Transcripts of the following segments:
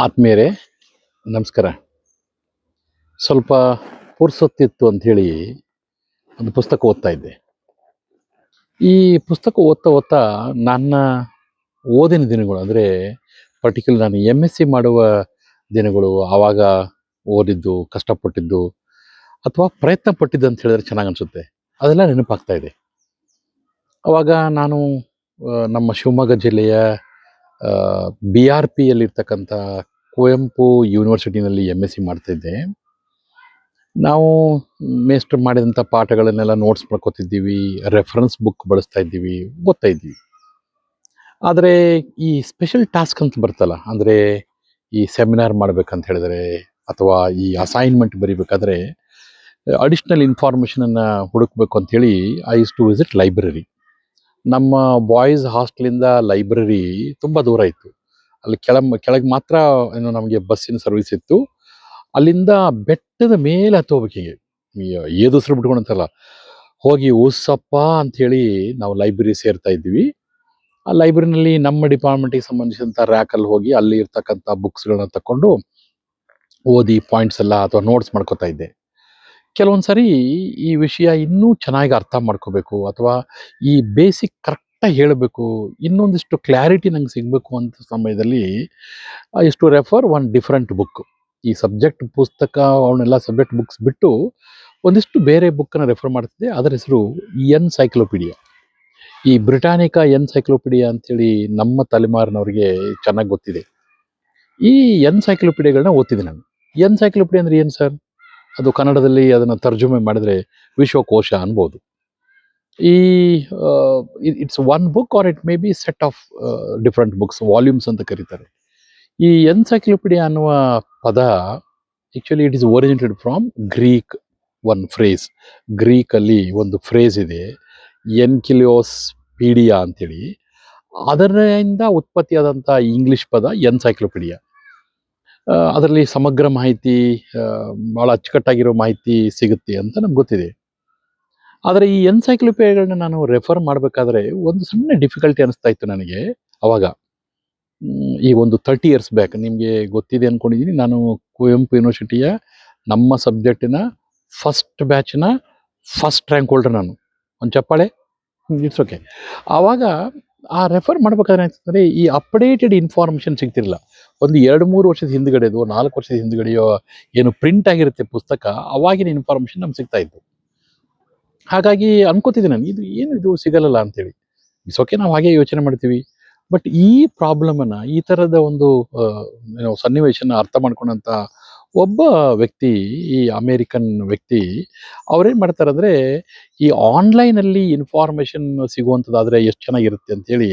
ಆತ್ಮೀಯರೇ, ನಮಸ್ಕಾರ. ಸ್ವಲ್ಪ ಪುರ್ಸೊತ್ತಿತ್ತು ಅಂಥೇಳಿ ಒಂದು ಪುಸ್ತಕ ಓದ್ತಾ ಇದ್ದೆ. ಈ ಪುಸ್ತಕ ಓದ್ತಾ ಓದ್ತಾ ನನ್ನ ಓದಿನ ದಿನಗಳು ಅಂದರೆ ಪರ್ಟಿಕ್ಯುಲರ್ ನಾನು MSc ಮಾಡುವ ದಿನಗಳು, ಆವಾಗ ಓದಿದ್ದು, ಕಷ್ಟಪಟ್ಟಿದ್ದು ಅಥವಾ ಪ್ರಯತ್ನ ಪಟ್ಟಿದ್ದು ಅಂತ ಹೇಳಿದ್ರೆ ಚೆನ್ನಾಗಿ ಅನಿಸುತ್ತೆ. ಅದೆಲ್ಲ ನೆನಪಾಗ್ತಾ ಇದೆ. ಆವಾಗ ನಾನು ನಮ್ಮ ಶಿವಮೊಗ್ಗ ಜಿಲ್ಲೆಯ BRPಯಲ್ಲಿರ್ತಕ್ಕಂಥ ಕುವೆಂಪು ಯೂನಿವರ್ಸಿಟಿನಲ್ಲಿ MSc ಮಾಡ್ತಾಯಿದ್ದೆ. ನಾವು ಮೇಷ್ಟ್ರು ಮಾಡಿದಂಥ ಪಾಠಗಳನ್ನೆಲ್ಲ ನೋಟ್ಸ್ ಮಾಡ್ಕೋತಿದ್ದೀವಿ, ರೆಫರೆನ್ಸ್ ಬುಕ್ ಬಳಸ್ತಾ ಇದ್ದೀವಿ, ಓದ್ತಾ ಇದ್ದೀವಿ. ಆದರೆ ಈ ಸ್ಪೆಷಲ್ ಟಾಸ್ಕ್ ಅಂತ ಬರ್ತಲ್ಲ, ಅಂದರೆ ಈ ಸೆಮಿನಾರ್ ಮಾಡ್ಬೇಕಂತ ಹೇಳಿದ್ರೆ ಅಥವಾ ಈ ಅಸೈನ್ಮೆಂಟ್ ಬರಿಬೇಕಾದ್ರೆ ಅಡಿಷ್ನಲ್ ಇನ್ಫಾರ್ಮೇಷನನ್ನು ಹುಡುಕಬೇಕು ಅಂಥೇಳಿ I used to visit library. ನಮ್ಮ ಬಾಯ್ಸ್ ಹಾಸ್ಟೆಲಿಂದ ಲೈಬ್ರರಿ ತುಂಬ ದೂರ ಇತ್ತು. ಅಲ್ಲಿ ಕೆಳಗೆ ಮಾತ್ರ ಏನು ನಮಗೆ ಬಸ್ಸಿನ ಸರ್ವಿಸ್ ಇತ್ತು. ಅಲ್ಲಿಂದ ಬೆಟ್ಟದ ಮೇಲೆ ಹತ್ತಿ ಹೋಗ್ಬೇಕೀಗೆ, ಏದುಸಿರು ಬಿಟ್ಕೊಂಡಂತಲ್ಲ, ಹೋಗಿ ಉಸ್ಸಪ್ಪ ಅಂಥೇಳಿ ನಾವು ಲೈಬ್ರರಿ ಸೇರ್ತಾ ಇದ್ವಿ. ಆ ಲೈಬ್ರರಿನಲ್ಲಿ ನಮ್ಮ ಡಿಪಾರ್ಟ್ಮೆಂಟಿಗೆ ಸಂಬಂಧಿಸಿದಂಥ ರ್ಯಾಕಲ್ಲಿ ಹೋಗಿ ಅಲ್ಲಿ ಇರ್ತಕ್ಕಂಥ ಬುಕ್ಸ್ಗಳನ್ನ ತಗೊಂಡು ಓದಿ ಪಾಯಿಂಟ್ಸ್ ಎಲ್ಲ ಅಥವಾ ನೋಟ್ಸ್ ಮಾಡ್ಕೋತಾ ಇದ್ದೆ. ಕೆಲವೊಂದು ಸರಿ ಈ ವಿಷಯ ಇನ್ನೂ ಚೆನ್ನಾಗಿ ಅರ್ಥ ಮಾಡ್ಕೋಬೇಕು ಅಥವಾ ಈ ಬೇಸಿಕ್ ಕರೆಕ್ಟಾಗಿ ಹೇಳಬೇಕು, ಇನ್ನೊಂದಿಷ್ಟು ಕ್ಲಾರಿಟಿ ನಂಗೆ ಸಿಗಬೇಕು ಅಂತ ಸಮಯದಲ್ಲಿ I used to refer one different book. ಈ ಸಬ್ಜೆಕ್ಟ್ ಪುಸ್ತಕ ಅವನ್ನೆಲ್ಲ ಸಬ್ಜೆಕ್ಟ್ ಬುಕ್ಸ್ ಬಿಟ್ಟು ಒಂದಿಷ್ಟು ಬೇರೆ ಬುಕ್ಕನ್ನು ರೆಫರ್ ಮಾಡ್ತಿದ್ದೆ. ಅದರ ಹೆಸರು ಎನ್ಸೈಕ್ಲೋಪೀಡಿಯಾ. ಈ ಬ್ರಿಟಾನಿಕಾ ಎನ್ಸೈಕ್ಲೋಪೀಡಿಯಾ ಅಂಥೇಳಿ ನಮ್ಮ ತಲೆಮಾರಿನವ್ರಿಗೆ ಚೆನ್ನಾಗಿ ಗೊತ್ತಿದೆ. ಈ ಎನ್ಸೈಕ್ಲೋಪೀಡಿಯಾಗಳನ್ನ ಓದ್ತಿದ್ದೆ ನಾನು. ಎನ್ಸೈಕ್ಲೋಪೀಡಿಯಾ ಅಂದರೆ ಏನು ಸರ್? ಅದು ಕನ್ನಡದಲ್ಲಿ ಅದನ್ನು ತರ್ಜುಮೆ ಮಾಡಿದರೆ ವಿಶ್ವಕೋಶ ಅನ್ಬೋದು. ಈ it's one book or it may be set of different books, volumes ಅಂತ ಕರೀತಾರೆ. ಈ ಎನ್ಸೈಕ್ಲೋಪೀಡಿಯಾ ಅನ್ನುವ ಪದ actually it is originated from Greek. One phrase, ಗ್ರೀಕಲ್ಲಿ ಒಂದು ಫ್ರೇಸ್ ಇದೆ, ಎನ್ಕಿಲಿಯೋಸ್ ಪೀಡಿಯಾ ಅಂತೇಳಿ. ಅದರಿಂದ ಉತ್ಪತ್ತಿಯಾದಂಥ ಇಂಗ್ಲಿಷ್ ಪದ ಎನ್ಸೈಕ್ಲೋಪೀಡಿಯಾ. ಅದರಲ್ಲಿ ಸಮಗ್ರ ಮಾಹಿತಿ, ಭಾಳ ಅಚ್ಚುಕಟ್ಟಾಗಿರೋ ಮಾಹಿತಿ ಸಿಗುತ್ತೆ ಅಂತ ನಮ್ಗೆ ಗೊತ್ತಿದೆ. ಆದರೆ ಈ ಎನ್ಸೈಕ್ಲೋಪೀಡಿಯಾಗಳನ್ನ ನಾನು ರೆಫರ್ ಮಾಡಬೇಕಾದ್ರೆ ಒಂದು ಸಣ್ಣ ಡಿಫಿಕಲ್ಟಿ ಅನಿಸ್ತಾ ಇತ್ತು ನನಗೆ ಅವಾಗ. ಈ ಒಂದು 30 ಇಯರ್ಸ್ ಬ್ಯಾಕ್, ನಿಮಗೆ ಗೊತ್ತಿದೆ ಅಂದ್ಕೊಂಡಿದ್ದೀನಿ, ನಾನು ಕುವೆಂಪು ಯೂನಿವರ್ಸಿಟಿಯ ನಮ್ಮ ಸಬ್ಜೆಕ್ಟಿನ ಫಸ್ಟ್ ಬ್ಯಾಚಿನ ಫಸ್ಟ್ ರ್ಯಾಂಕ್ ಹೋಲ್ಡರ್ ನಾನು. ಒಂದು ಚಪ್ಪಾಳೆ. It's okay. ಆವಾಗ ಆ ರೆಫರ್ ಮಾಡ್ಬೇಕಾದ್ರೆ ಏನಾಗ್ತಂದರೆ ಈ ಅಪ್ಡೇಟೆಡ್ ಇನ್ಫಾರ್ಮೇಷನ್ ಸಿಗ್ತಿರಲಿಲ್ಲ. ಒಂದು 2-3 ವರ್ಷದ ಹಿಂದ್ಗಡೆದು, 4 ವರ್ಷದ ಹಿಂದ್ಗಡೆಯೋ ಏನು ಪ್ರಿಂಟ್ ಆಗಿರುತ್ತೆ ಪುಸ್ತಕ, ಅವಾಗಿನ ಇನ್ಫಾರ್ಮೇಷನ್ ನಮ್ಗೆ ಸಿಗ್ತಾ ಇತ್ತು. ಹಾಗಾಗಿ ಅನ್ಕೋತಿದ್ದೆ ನಾನು, ಇದು ಸಿಗಲ್ಲ ಅಂತೇಳಿ. ಇಟ್ಸ್ ಓಕೆ, ನಾವು ಹಾಗೆ ಯೋಚನೆ ಮಾಡ್ತೀವಿ. ಬಟ್ ಈ ಪ್ರಾಬ್ಲಮನ್ನು, ಈ ಥರದ ಒಂದು ಸನ್ನಿವೇಶನ ಅರ್ಥ ಮಾಡ್ಕೊಂಡಂಥ ಒಬ್ಬ ವ್ಯಕ್ತಿ, ಈ ಅಮೇರಿಕನ್ ವ್ಯಕ್ತಿ, ಅವ್ರೇನು ಮಾಡ್ತಾರೆ ಅಂದರೆ, ಈ ಆನ್ಲೈನಲ್ಲಿ ಇನ್ಫಾರ್ಮೇಷನ್ ಸಿಗುವಂಥದ್ದಾದರೆ ಎಷ್ಟು ಚೆನ್ನಾಗಿರುತ್ತೆ ಅಂಥೇಳಿ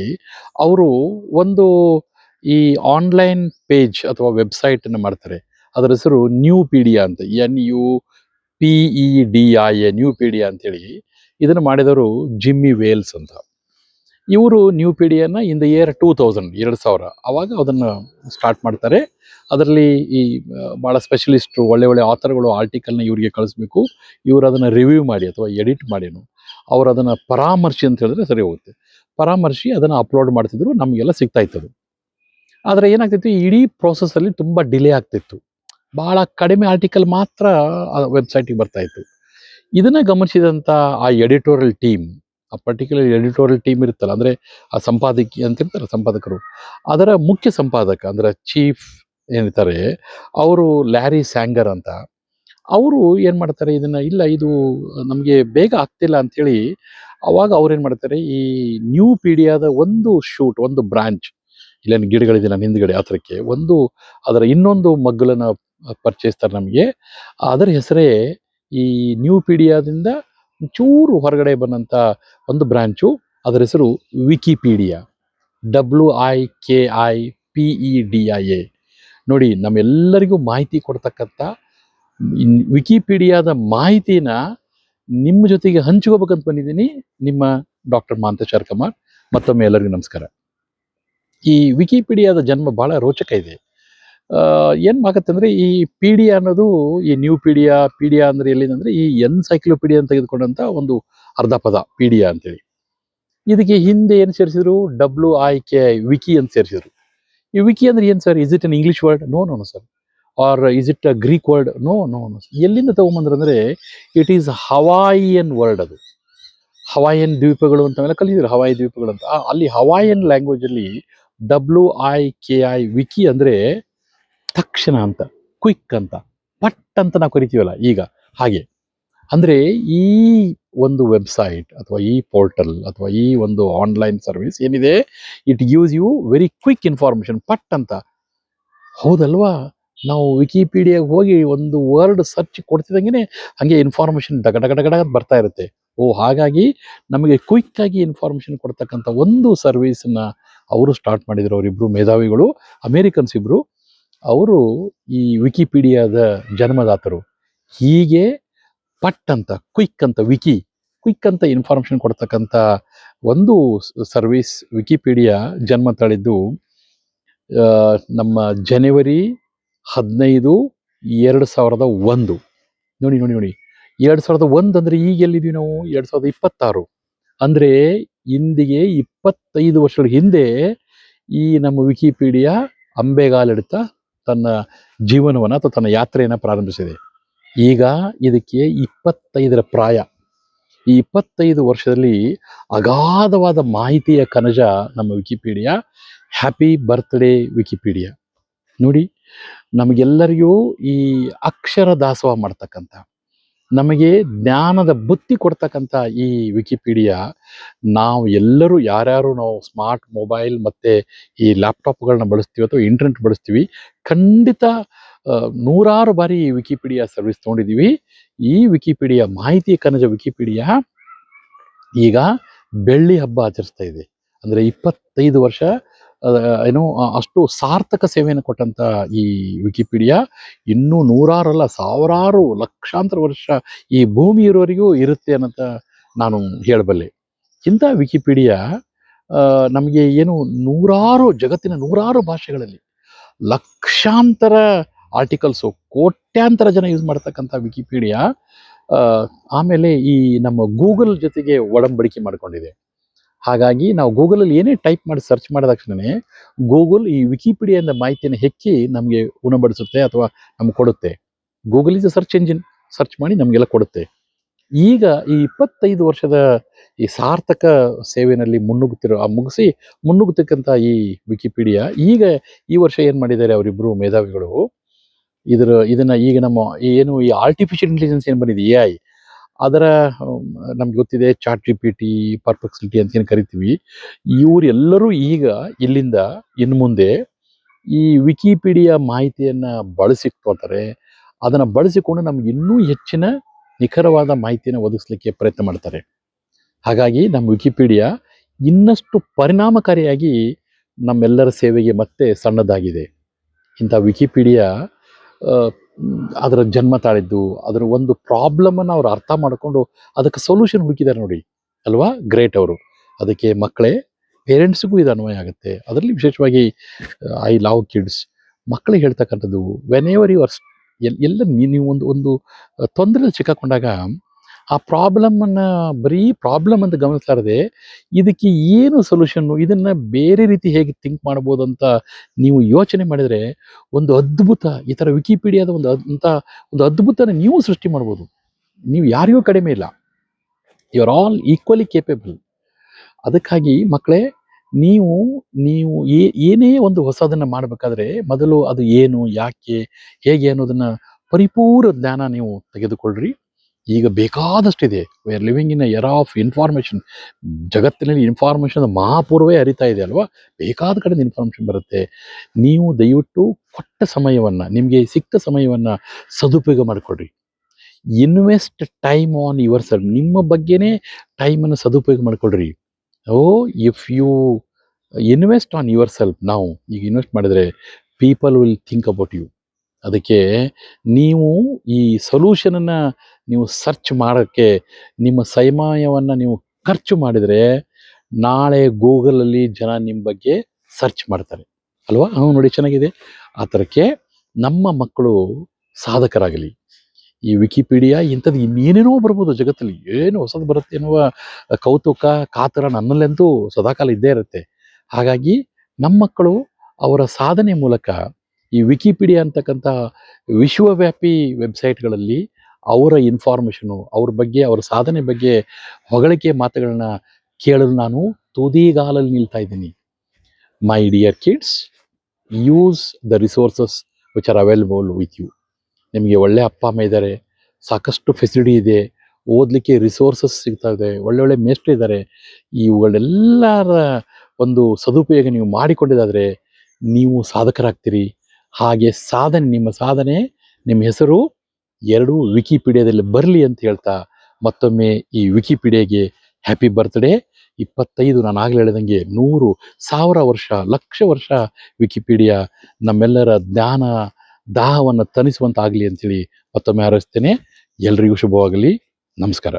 ಅವರು ಒಂದು ಈ ಆನ್ಲೈನ್ ಪೇಜ್ ಅಥವಾ ವೆಬ್ಸೈಟನ್ನು ಮಾಡ್ತಾರೆ. ಅದರ ಹೆಸರು ನ್ಯೂಪೀಡಿಯಾ ಅಂತ, NUPEDIA, ನ್ಯೂಪೀಡಿಯಾ ಅಂಥೇಳಿ. ಇದನ್ನು ಮಾಡಿದವರು ಜಿಮ್ಮಿ ವೇಲ್ಸ್ ಅಂತ. ಇವರು ನ್ಯೂಪೀಡಿಯಾನ ಇನ್ ದ ಇಯರ್ 2000 ಆವಾಗ ಅದನ್ನು ಸ್ಟಾರ್ಟ್ ಮಾಡ್ತಾರೆ. ಅದರಲ್ಲಿ ಈ ಭಾಳ ಸ್ಪೆಷಲಿಸ್ಟು, ಒಳ್ಳೆ ಆಥರ್ಗಳು ಆರ್ಟಿಕಲ್ನ ಇವರಿಗೆ ಕಳಿಸ್ಬೇಕು. ಇವರು ಅದನ್ನು ರಿವ್ಯೂ ಮಾಡಿ ಅಥವಾ ಎಡಿಟ್ ಮಾಡಿನು ಅವರು ಅದನ್ನು ಪರಾಮರ್ಶಿ ಅಂತ ಹೇಳಿದ್ರೆ ಸರಿ ಹೋಗುತ್ತೆ, ಪರಾಮರ್ಶಿ ಅದನ್ನು ಅಪ್ಲೋಡ್ ಮಾಡ್ತಿದ್ರು, ನಮಗೆಲ್ಲ ಸಿಗ್ತಾ ಇತ್ತು. ಆದರೆ ಏನಾಗ್ತಿತ್ತು, ಈ ಇಡೀ ಪ್ರೋಸೆಸ್ಸಲ್ಲಿ ತುಂಬ ಡಿಲೇ ಆಗ್ತಿತ್ತು. ಭಾಳ ಕಡಿಮೆ ಆರ್ಟಿಕಲ್ ಮಾತ್ರ ಆ ವೆಬ್ಸೈಟಿಗೆ ಬರ್ತಾಯಿತ್ತು. ಇದನ್ನು ಗಮನಿಸಿದಂಥ ಆ ಎಡಿಟೋರಿಯಲ್ ಟೀಮ್, ಆ ಪರ್ಟಿಕ್ಯುಲರ್ ಎಡಿಟೋರಿಯಲ್ ಟೀಮ್ ಇರುತ್ತಲ್ಲ, ಅಂದರೆ ಆ ಸಂಪಾದಕಿ ಅಂತಿರ್ತಾರೆ, ಸಂಪಾದಕರು, ಅದರ ಮುಖ್ಯ ಸಂಪಾದಕ ಅಂದರೆ ಚೀಫ್ ಏನಿರ್ತಾರೆ ಅವರು ಲ್ಯಾರಿ ಸ್ಯಾಂಗರ್ ಅಂತ. ಅವರು ಏನು ಮಾಡ್ತಾರೆ, ಇದು ನಮಗೆ ಬೇಗ ಆಗ್ತಿಲ್ಲ ಅಂಥೇಳಿ ಅವಾಗ ಅವ್ರು ಏನು ಮಾಡ್ತಾರೆ, ಈ ನ್ಯೂಪೀಡಿಯಾದ ಒಂದು ಬ್ರಾಂಚ್, ಇಲ್ಲೇನು ಗಿಡಗಳಿದೆ ನನ್ನ ಹಿಂದ್ಗಡೆ ಹತ್ರಕ್ಕೆ, ಅದರ ಇನ್ನೊಂದು ಮಗ್ಗಲನ್ನು ಪರಿಚಯಿಸ್ತಾರೆ ನಮಗೆ. ಅದರ ಹೆಸರೇ ಈ ನ್ಯೂಪೀಡಿಯಾದಿಂದ ಚೂರು ಹೊರಗಡೆ ಬಂದಂಥ ಒಂದು ಬ್ರಾಂಚು, ಅದರ ಹೆಸರು ವಿಕಿಪೀಡಿಯಾ, WIKIPEDIA. ನೋಡಿ, ನಮ್ಮೆಲ್ಲರಿಗೂ ಮಾಹಿತಿ ಕೊಡ್ತಕ್ಕಂಥ ವಿಕಿಪೀಡಿಯಾದ ಮಾಹಿತಿನ ನಿಮ್ಮ ಜೊತೆಗೆ ಹಂಚ್ಕೋಬೇಕಂತ ಬಂದಿದ್ದೀನಿ. ನಿಮ್ಮ ಡಾಕ್ಟರ್ ಮಹಾಂತೇಶ್ ಆರ್ ಕಮಾರ್. ಮತ್ತೊಮ್ಮೆ ಎಲ್ಲರಿಗೂ ನಮಸ್ಕಾರ. ಈ ವಿಕಿಪೀಡಿಯಾದ ಜನ್ಮ ಭಾಳ ರೋಚಕ ಇದೆ. ಏನು ಆಗತ್ತಂದರೆ, ಈ ಪೀಡಿಯಾ ಅನ್ನೋದು, ಈ ನ್ಯೂಪೀಡಿಯಾ, ಪೀಡಿಯಾ ಅಂದರೆ ಎಲ್ಲಿಂದರೆ ಈ ಎನ್ಸೈಕ್ಲೋಪೀಡಿಯಾ ಅಂತ ತೆಗೆದುಕೊಂಡಂಥ ಒಂದು ಅರ್ಧ ಪದ ಪೀಡಿಯಾ ಅಂತೇಳಿ. ಇದಕ್ಕೆ ಹಿಂದೆ ಏನು ಸೇರಿಸಿದ್ರು, WIKI ವಿಕಿ ಅಂತ ಸೇರಿಸಿದ್ರು. ಈ ವಿಕಿ ಅಂದ್ರೆ ಏನು sir? Is it an English word? No no no sir. Or is it a Greek word? No no no. ಎಲ್ಲಿಂದ ತಗೊಂಬಂದ್ರಂದ್ರೆ ಇಟ್ ಈಸ್ ಹವಾಯಿಯನ್ ವರ್ಡ್. ಅದು ಹವಾಯಿಯನ್ ದ್ವೀಪಗಳು ಅಂತೆಲ್ಲ ಕಲಿತಿದ್ರು, ಹವಾಯಿ ದ್ವೀಪಗಳು ಅಂತ. ಅಲ್ಲಿ ಹವಾಯಿಯನ್ ಲ್ಯಾಂಗ್ವೇಜ್ ಅಲ್ಲಿ WIKI ವಿಕಿ ಅಂದ್ರೆ ತಕ್ಷಣ ಅಂತ, ಕ್ವಿಕ್ ಅಂತ, ಪಟ್ ಅಂತ ನಾವು ಕರಿತೀವಲ್ಲ ಈಗ, ಹಾಗೆ. ಅಂದ್ರೆ ಈ ಒಂದು ವೆಬ್ಸೈಟ್ ಅಥವಾ ಈ ಪೋರ್ಟಲ್ ಅಥವಾ ಈ ಒಂದು ಆನ್ಲೈನ್ ಸರ್ವಿಸ್ ಏನಿದೆ, it gives you very quick information, ಪಟ್ ಅಂತ. ಹೌದಲ್ವಾ? ನಾವು ವಿಕಿಪೀಡಿಯಾಗೆ ಹೋಗಿ ಒಂದು ವರ್ಡ್ ಸರ್ಚ್ ಕೊಡ್ತಿದ್ದಂಗೆ ಹಾಗೆ ಇನ್ಫಾರ್ಮೇಶನ್ ಡಗ ಡಗ ಡಗಡ ಬರ್ತಾ ಇರುತ್ತೆ. ಹಾಗಾಗಿ ನಮಗೆ ಕ್ವಿಕ್ ಆಗಿ ಇನ್ಫಾರ್ಮೇಶನ್ ಕೊಡ್ತಕ್ಕಂಥ ಒಂದು ಸರ್ವಿಸನ್ನ ಅವರು ಸ್ಟಾರ್ಟ್ ಮಾಡಿದ್ರು. ಅವರಿಬ್ರು ಮೇಧಾವಿಗಳು, ಅಮೇರಿಕನ್ಸ್ ಇಬ್ರು. ಅವರು ಈ ವಿಕಿಪೀಡಿಯಾದ ಜನ್ಮದಾತರು. ಹೀಗೆ ಪಟ್ ಅಂತ, ಕ್ವಿಕ್ ಅಂತ, ಕ್ವಿಕ್ ಅಂತ ಇನ್ಫಾರ್ಮೇಶನ್ ಕೊಡ್ತಕ್ಕಂಥ ಒಂದು ಸರ್ವಿಸ್ ವಿಕಿಪೀಡಿಯಾ ಜನ್ಮ ತಾಳಿದ್ದು ನಮ್ಮ ಜನವರಿ 15, 2001. ನೋಡಿ ನೋಡಿ ನೋಡಿ, 2001 ಅಂದ್ರೆ ಈಗ ಎಲ್ಲಿದ್ವಿ ನಾವು? 2026. ಅಂದ್ರೆ ಇಂದಿಗೆ 25 ವರ್ಷಗಳ ಹಿಂದೆ ಈ ನಮ್ಮ ವಿಕಿಪೀಡಿಯಾ ಅಂಬೆಗಾಲಿಡ್ತಾ ತನ್ನ ಜೀವನವನ್ನು ಅಥವಾ ತನ್ನ ಯಾತ್ರೆಯನ್ನು ಪ್ರಾರಂಭಿಸಿದೆ. ಈಗ ಇದಕ್ಕೆ 25ರ ಪ್ರಾಯ. ಈ 25 ವರ್ಷದಲ್ಲಿ ಅಗಾಧವಾದ ಮಾಹಿತಿಯ ಕನಜ ನಮ್ಮ ವಿಕಿಪೀಡಿಯಾ. Happy birthday Wikipedia. ನೋಡಿ, ನಮಗೆಲ್ಲರಿಗೂ ಈ ಅಕ್ಷರ ದಾಸೋಹ ಮಾಡ್ತಕ್ಕಂಥ, ನಮಗೆ ಜ್ಞಾನದ ಬುತ್ತಿ ಕೊಡ್ತಕ್ಕಂಥ ಈ ವಿಕಿಪೀಡಿಯಾ, ನಾವು ಎಲ್ಲರೂ ಯಾರ್ಯಾರು ನಾವು ಸ್ಮಾರ್ಟ್ ಮೊಬೈಲ್ ಮತ್ತು ಈ ಲ್ಯಾಪ್ಟಾಪ್ಗಳನ್ನ ಬಳಸ್ತೀವಿ ಅಥವಾ ಇಂಟರ್ನೆಟ್ ಬಳಸ್ತೀವಿ, ಖಂಡಿತ ನೂರಾರು ಬಾರಿ ಈ ವಿಕಿಪೀಡಿಯಾ ಸರ್ವಿಸ್ ತೊಗೊಂಡಿದ್ದೀವಿ. ಈ ವಿಕಿಪೀಡಿಯಾ, ಮಾಹಿತಿ ಕನಜ ವಿಕಿಪೀಡಿಯಾ ಈಗ ಬೆಳ್ಳಿ ಹಬ್ಬ ಆಚರಿಸ್ತಾ ಇದೆ. ಅಂದರೆ 25 ವರ್ಷ ಏನೋ ಅಷ್ಟು ಸಾರ್ಥಕ ಸೇವೆಯನ್ನು ಕೊಟ್ಟಂಥ ಈ ವಿಕಿಪೀಡಿಯಾ ಇನ್ನೂ ನೂರಾರಲ್ಲ, ಸಾವಿರಾರು, ಲಕ್ಷಾಂತರ ವರ್ಷ ಈ ಭೂಮಿ ಇರೋವರೆಗೂ ಇರುತ್ತೆ ಅನ್ನೋಂಥ ನಾನು ಹೇಳಬಲ್ಲೆ. ಇಂಥ ವಿಕಿಪೀಡಿಯಾ ನಮಗೆ ಏನು ಜಗತ್ತಿನ ನೂರಾರು ಭಾಷೆಗಳಲ್ಲಿ ಲಕ್ಷಾಂತರ ಆರ್ಟಿಕಲ್ಸು, ಕೋಟ್ಯಾಂತರ ಜನ ಯೂಸ್ ಮಾಡ್ತಕ್ಕಂಥ ವಿಕಿಪೀಡಿಯಾ ಆಮೇಲೆ ಈ ನಮ್ಮ ಗೂಗಲ್ ಜೊತೆಗೆ ಒಡಂಬಡಿಕೆ ಮಾಡಿಕೊಂಡಿದೆ. ಹಾಗಾಗಿ ನಾವು ಗೂಗಲಲ್ಲಿ ಏನೇ ಟೈಪ್ ಮಾಡಿ ಸರ್ಚ್ ಮಾಡಿದ ತಕ್ಷಣವೇ ಗೂಗಲ್ ಈ ವಿಕಿಪೀಡಿಯಾದ ಮಾಹಿತಿಯನ್ನು ಹೆಕ್ಕಿ ನಮಗೆ ಉಣಬಡಿಸುತ್ತೆ ಅಥವಾ ನಮ್ಗೆ ಕೊಡುತ್ತೆ. Google is a search engine, search ಮಾಡಿ ನಮಗೆಲ್ಲ ಕೊಡುತ್ತೆ. ಈಗ ಈ 25 ವರ್ಷದ ಈ ಸಾರ್ಥಕ ಸೇವೆಯಲ್ಲಿ ಮುನ್ನುಗ್ಗತಕ್ಕಂಥ ಈ ವಿಕಿಪೀಡಿಯಾ ಈಗ ಈ ವರ್ಷ ಏನು ಮಾಡಿದ್ದಾರೆ ಅವರಿಬ್ಬರು ಮೇಧಾವಿಗಳು, ಇದನ್ನ ಈಗ ನಮ್ಮ ಏನು ಈ ಆರ್ಟಿಫಿಷಿಯಲ್ ಇಂಟೆಲಿಜೆನ್ಸ್ ಏನು ಬಂದಿದೆ, AI, ಅದರ ನಮ್ಗೆ ಗೊತ್ತಿದೆ, ಚಾಟ್ GPT, ಪರ್ಪ್ಲೆಕ್ಸಿಟಿ ಅಂತ ಏನು ಕರಿತೀವಿ. ಇವರೆಲ್ಲರೂ ಈಗ ಇಲ್ಲಿಂದ ಇನ್ನು ಮುಂದೆ ಈ ವಿಕಿಪೀಡಿಯಾ ಮಾಹಿತಿಯನ್ನು ಬಳಸಿಕೊಳ್ತಾರೆ. ಅದನ್ನು ಬಳಸಿಕೊಂಡು ನಮ್ಗೆ ಇನ್ನೂ ಹೆಚ್ಚಿನ ನಿಖರವಾದ ಮಾಹಿತಿಯನ್ನು ಒದಗಿಸ್ಲಿಕ್ಕೆ ಪ್ರಯತ್ನ ಮಾಡ್ತಾರೆ. ಹಾಗಾಗಿ ನಮ್ಮ ವಿಕಿಪೀಡಿಯಾ ಇನ್ನಷ್ಟು ಪರಿಣಾಮಕಾರಿಯಾಗಿ ನಮ್ಮೆಲ್ಲರ ಸೇವೆಗೆ ಮತ್ತೆ ಸಣ್ಣದಾಗಿದೆ. ಇಂಥ ವಿಕಿಪೀಡಿಯಾ ಅದರ ಜನ್ಮ ತಾಳಿದ್ದು, ಅದರ ಒಂದು ಪ್ರಾಬ್ಲಮನ್ನು ಅವ್ರು ಅರ್ಥ ಮಾಡಿಕೊಂಡು ಅದಕ್ಕೆ ಸೊಲ್ಯೂಷನ್ ಹುಡುಕಿದ್ದಾರೆ ನೋಡಿ, ಅಲ್ವಾ? ಗ್ರೇಟ್ ಅವರು. ಅದಕ್ಕೆ ಮಕ್ಕಳೇ, ಪೇರೆಂಟ್ಸ್ಗೂ ಇದು ಅನ್ವಯ ಆಗುತ್ತೆ. ಅದರಲ್ಲಿ ವಿಶೇಷವಾಗಿ ಐ ಲವ್ ಕಿಡ್ಸ್ ಮಕ್ಕಳಿಗೆ ಹೇಳ್ತಕ್ಕಂಥದ್ದು, ವೆನ್ ಎವರ್ ಯು ಆರ್ ಎಲ್ಲ ನೀವು ಒಂದು ತೊಂದರೆಯಲ್ಲಿ ಸಿಕ್ಕಾಕೊಂಡಾಗ ಆ ಪ್ರಾಬ್ಲಮನ್ನು ಬರೀ ಪ್ರಾಬ್ಲಮ್ ಅಂತ ಗಮನಿಸಲಾರದೆ ಇದಕ್ಕೆ ಏನು ಸೊಲ್ಯೂಷನ್ನು, ಇದನ್ನು ಬೇರೆ ರೀತಿ ಹೇಗೆ ಥಿಂಕ್ ಮಾಡ್ಬೋದು ಅಂತ ನೀವು ಯೋಚನೆ ಮಾಡಿದರೆ ಒಂದು ಅದ್ಭುತ, ಈ ಥರ ವಿಕಿಪೀಡಿಯಾದ ಒಂದು ಅದ್ಭುತನ ನೀವು ಸೃಷ್ಟಿ ಮಾಡ್ಬೋದು. ನೀವು ಯಾರಿಗೂ ಕಡಿಮೆ ಇಲ್ಲ, you are all equally capable. ಅದಕ್ಕಾಗಿ ಮಕ್ಕಳೇ, ನೀವು ಏನೇ ಒಂದು ಹೊಸದನ್ನು ಮಾಡಬೇಕಾದ್ರೆ ಮೊದಲು ಅದು ಏನು, ಯಾಕೆ, ಹೇಗೆ ಅನ್ನೋದನ್ನು ಪರಿಪೂರ್ಣ ಜ್ಞಾನ ನೀವು ತೆಗೆದುಕೊಳ್ಳ್ರಿ. ಈಗ ಬೇಕಾದಷ್ಟಿದೆ. We are living in a era of information. ಜಗತ್ತಿನಲ್ಲಿ ಇನ್ಫಾರ್ಮೇಷನ್ ಮಹಾಪೂರ್ವೇ ಹರಿತಾ ಇದೆ ಅಲ್ವಾ? ಬೇಕಾದ ಕಡೆಯಿಂದ ಇನ್ಫಾರ್ಮೇಷನ್ ಬರುತ್ತೆ. ನೀವು ದಯವಿಟ್ಟು ಕೊಟ್ಟ ಸಮಯವನ್ನು, ನಿಮಗೆ ಸಿಕ್ಕ ಸಮಯವನ್ನು ಸದುಪಯೋಗ ಮಾಡಿಕೊಡ್ರಿ. Invest time on yourself. ನಿಮ್ಮ ಬಗ್ಗೆನೇ ಟೈಮನ್ನು ಸದುಪಯೋಗ ಮಾಡಿಕೊಡ್ರಿ. If you invest on yourself, ನಾವು ಈಗ ಇನ್ವೆಸ್ಟ್ ಮಾಡಿದರೆ people will think about you. ಅದಕ್ಕೆ ನೀವು ಈ ಸೊಲ್ಯೂಷನನ್ನು ನೀವು ಸರ್ಚ್ ಮಾಡೋಕ್ಕೆ ನಿಮ್ಮ ಸಮಯವನ್ನು ನೀವು ಖರ್ಚು ಮಾಡಿದರೆ ನಾಳೆ ಗೂಗಲಲ್ಲಿ ಜನ ನಿಮ್ಮ ಬಗ್ಗೆ ಸರ್ಚ್ ಮಾಡ್ತಾರೆ ಅಲ್ವಾ? ನೋಡಿ, ಚೆನ್ನಾಗಿದೆ. ಆ ಥರಕ್ಕೆ ನಮ್ಮ ಮಕ್ಕಳು ಸಾಧಕರಾಗಲಿ. ಈ ವಿಕಿಪೀಡಿಯಾ ಇಂಥದ್ದು ಇನ್ನೇನೇನೋ ಬರ್ಬೋದು ಜಗತ್ತಲ್ಲಿ, ಏನು ಹೊಸದು ಬರುತ್ತೆ ಎನ್ನುವ ಕೌತುಕ, ಕಾತರ ನನ್ನಲ್ಲಂತೂ ಸದಾಕಾಲ ಇದ್ದೇ ಇರುತ್ತೆ. ಹಾಗಾಗಿ ನಮ್ಮ ಮಕ್ಕಳು ಅವರ ಸಾಧನೆ ಮೂಲಕ ಈ ವಿಕಿಪೀಡಿಯಾ ಅಂತಕ್ಕಂಥ ವಿಶ್ವವ್ಯಾಪಿ ವೆಬ್ಸೈಟ್ಗಳಲ್ಲಿ ಅವರ ಇನ್ಫಾರ್ಮೇಷನು, ಅವ್ರ ಬಗ್ಗೆ, ಅವರ ಸಾಧನೆ ಬಗ್ಗೆ ಹೊಗಳಿಕೆ ಮಾತುಗಳನ್ನ ಕೇಳಲು ನಾನು ತುದಿಗಾಲಲ್ಲಿ ನಿಲ್ತಾ ಇದ್ದೀನಿ. My dear kids, use the resources which are available with you. ನಿಮಗೆ ಒಳ್ಳೆ ಅಪ್ಪ ಅಮ್ಮ ಇದ್ದಾರೆ, ಸಾಕಷ್ಟು ಫೆಸಿಲಿಟಿ ಇದೆ, ಓದಲಿಕ್ಕೆ ರಿಸೋರ್ಸಸ್ ಸಿಗ್ತಾ ಇದೆ, ಒಳ್ಳೊಳ್ಳೆ ಮೇಷ್ಟ್ರು ಇದ್ದಾರೆ. ಇವುಗಳೆಲ್ಲರ ಒಂದು ಸದುಪಯೋಗ ನೀವು ಮಾಡಿಕೊಂಡಿದ್ದಾದರೆ ನೀವು ಸಾಧಕರಾಗ್ತೀರಿ. ಹಾಗೆ ನಿಮ್ಮ ಸಾಧನೆ, ನಿಮ್ಮ ಹೆಸರು ಎರಡೂ ವಿಕಿಪೀಡಿಯಾದಲ್ಲಿ ಬರಲಿ ಅಂತ ಹೇಳ್ತಾ ಮತ್ತೊಮ್ಮೆ ಈ ವಿಕಿಪೀಡಿಯಾಗೆ ಹ್ಯಾಪಿ ಬರ್ತ್ಡೇ. 25 ನಾನು ಆಗಲೇ ಹೇಳಿದಂಗೆ 100, 1000 ವರ್ಷ, ಲಕ್ಷ ವರ್ಷ ವಿಕಿಪೀಡಿಯಾ ನಮ್ಮೆಲ್ಲರ ಜ್ಞಾನ ದಾಹವನ್ನು ತಣಿಸುವಂತಾಗಲಿ ಅಂತೇಳಿ ಮತ್ತೊಮ್ಮೆ ಹಾರೈಸ್ತೇನೆ. ಎಲ್ರಿಗೂ ಶುಭವಾಗಲಿ. ನಮಸ್ಕಾರ.